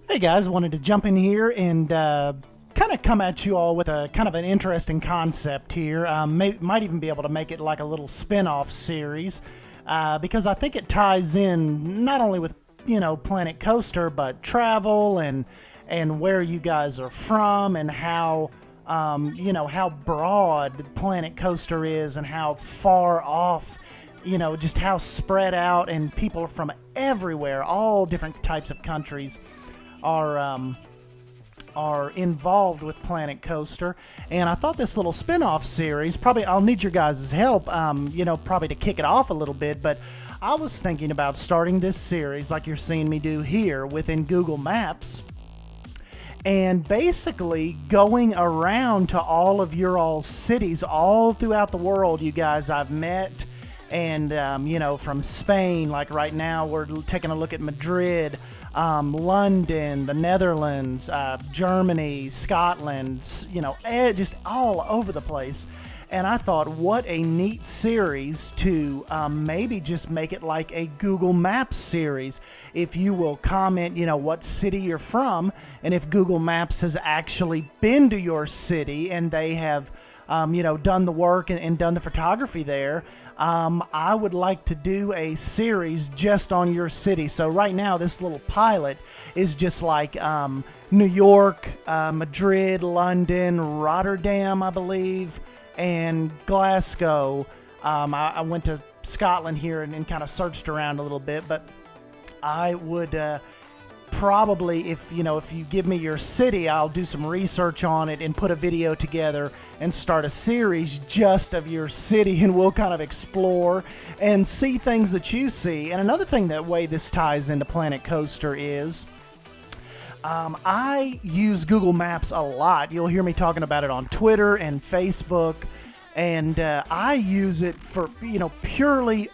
Hey guys, wanted to jump in here and kind of come at you all with a kind of an interesting concept here. Might even be able to make it like a little spin-off series because I think it ties in not only with Planet Coaster, but travel and where you guys are from and how how broad Planet Coaster is and how far off, just how spread out, and people from everywhere, all different types of countries are involved with Planet Coaster. And I thought this little spin-off series, probably I'll need your guys' help, probably to kick it off a little bit, but I was thinking about starting this series like you're seeing me do here within Google Maps, and basically going around to all of your all's cities all throughout the world, you guys I've met. And, from Spain, like right now, we're taking a look at Madrid, London, the Netherlands, Germany, Scotland, just all over the place. And I thought, what a neat series to maybe just make it like a Google Maps series. If you will comment, what city you're from, and if Google Maps has actually been to your city and they have done the work and done the photography there, I would like to do a series just on your city. So right now, this little pilot is just like New York, Madrid, London, Rotterdam, I believe, and Glasgow. I went to Scotland here and kind of searched around a little bit, but I would probably, if you give me your city, I'll do some research on it and put a video together and start a series just of your city, and we'll kind of explore and see things that you see. And another thing, that way this ties into Planet Coaster, is I use Google Maps a lot. You'll hear me talking about it on Twitter and Facebook, and I use it for purely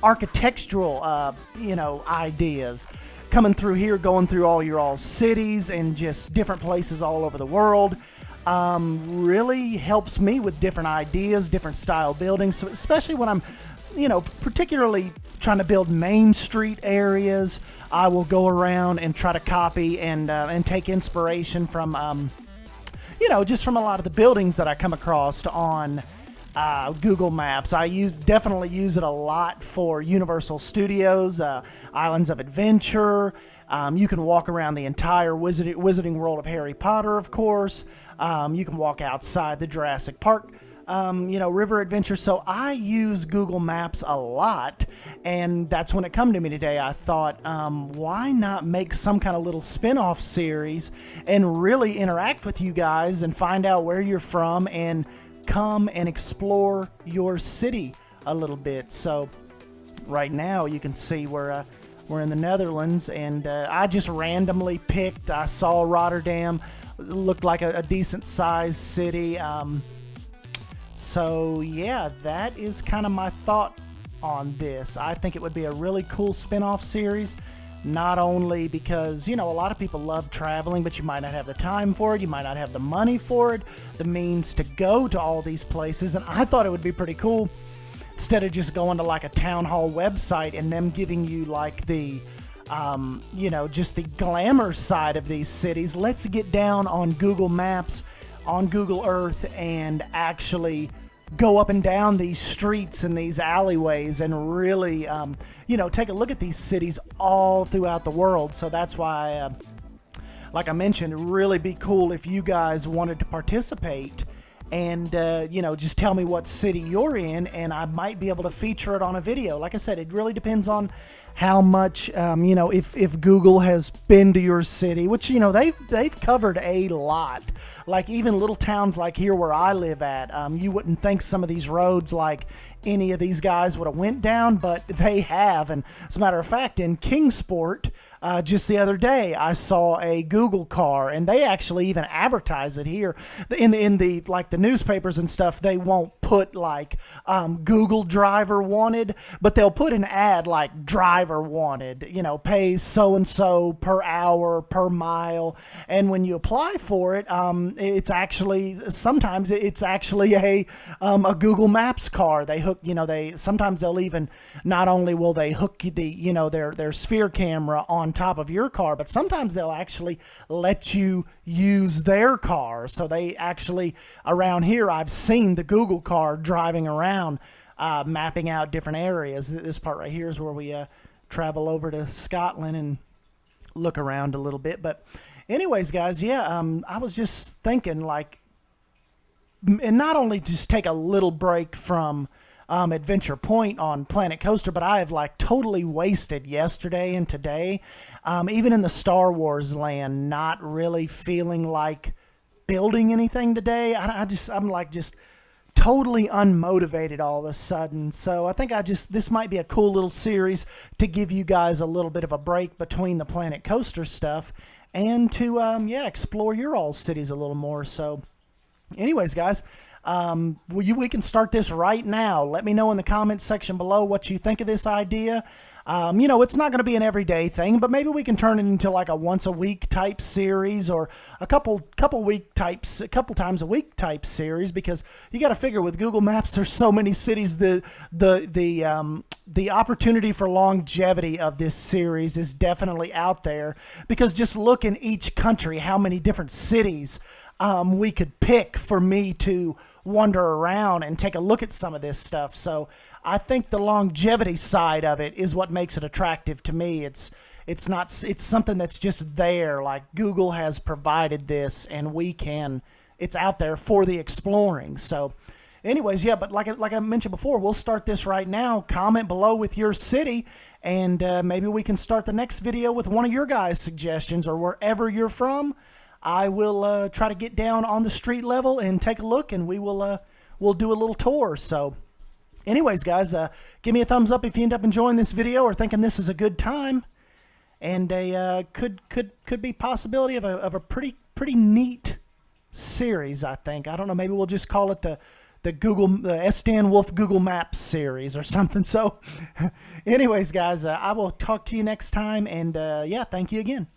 architectural ideas. Coming through here, going through all your all cities and just different places all over the world, really helps me with different ideas, different style buildings. So especially when I'm, particularly trying to build main street areas, I will go around and try to copy and take inspiration from, just from a lot of the buildings that I come across on Google Maps. I definitely use it a lot for Universal Studios, Islands of Adventure. You can walk around the entire Wizarding World of Harry Potter, of course. You can walk outside the Jurassic Park, River Adventure. So I use Google Maps a lot, and that's when it come to me today. I thought, why not make some kind of little spin-off series and really interact with you guys and find out where you're from and come and explore your city a little bit. So right now you can see we're in the Netherlands, and I just randomly picked. I saw Rotterdam, looked like a decent sized city. So yeah, that is kind of my thought on this. I think it would be a really cool spin-off series. Not only because, a lot of people love traveling, but you might not have the time for it, you might not have the money for it, the means to go to all these places. And I thought it would be pretty cool, instead of just going to like a town hall website and them giving you like the, just the glamour side of these cities. Let's get down on Google Maps, on Google Earth, and actually go up and down these streets and these alleyways and really, take a look at these cities all throughout the world. So that's why, like I mentioned, it'd really be cool if you guys wanted to participate and, just tell me what city you're in, and I might be able to feature it on a video. Like I said, it really depends on how much, if Google has been to your city, which, they've covered a lot. Like even little towns like here where I live at, you wouldn't think some of these roads like any of these guys would have went down, but they have. And as a matter of fact, in Kingsport, just the other day, I saw a Google car, and they actually even advertise it here in the like the newspapers and stuff. They won't put like Google driver wanted, but they'll put an ad like driver driver wanted, you know, pays so and so per hour, per mile, and when you apply for it, it's actually sometimes it's actually a Google Maps car. They hook, you know, sometimes they'll even, not only will they hook the, you know, their sphere camera on top of your car, but sometimes they'll actually let you use their car. So they actually, around here, I've seen the Google car driving around, mapping out different areas. This part right here is where we travel over to Scotland and look around a little bit. But anyways, guys, yeah, I was just thinking, like, and not only just take a little break from Adventure Point on Planet Coaster, but I have like totally wasted yesterday and today, even in the Star Wars land, not really feeling like building anything today. I'm like just totally unmotivated all of a sudden. So I think this might be a cool little series to give you guys a little bit of a break between the Planet Coaster stuff and to yeah, explore your all cities a little more. So anyways, guys, we can start this right now. Let me know in the comments section below what you think of this idea. You know, it's not going to be an everyday thing, but maybe we can turn it into like a once a week type series, or a couple times a week type series, because you got to figure with Google Maps, there's so many cities. The opportunity for longevity of this series is definitely out there, because just look in each country how many different cities we could pick for me to wander around and take a look at some of this stuff. So I think the longevity side of it is what makes it attractive to me. It's something that's just there. Like, Google has provided this, and it's out there for the exploring. So anyways, yeah, but like I mentioned before, we'll start this right now. Comment below with your city, and maybe we can start the next video with one of your guys' suggestions, or wherever you're from. I will try to get down on the street level and take a look, and we'll do a little tour. So anyways, guys, give me a thumbs up if you end up enjoying this video or thinking this is a good time, and a could be possibility of a pretty neat series. I think, I don't know, maybe we'll just call it the Sdanwolf Google Maps series or something. So anyways, guys, I will talk to you next time, and yeah, thank you again.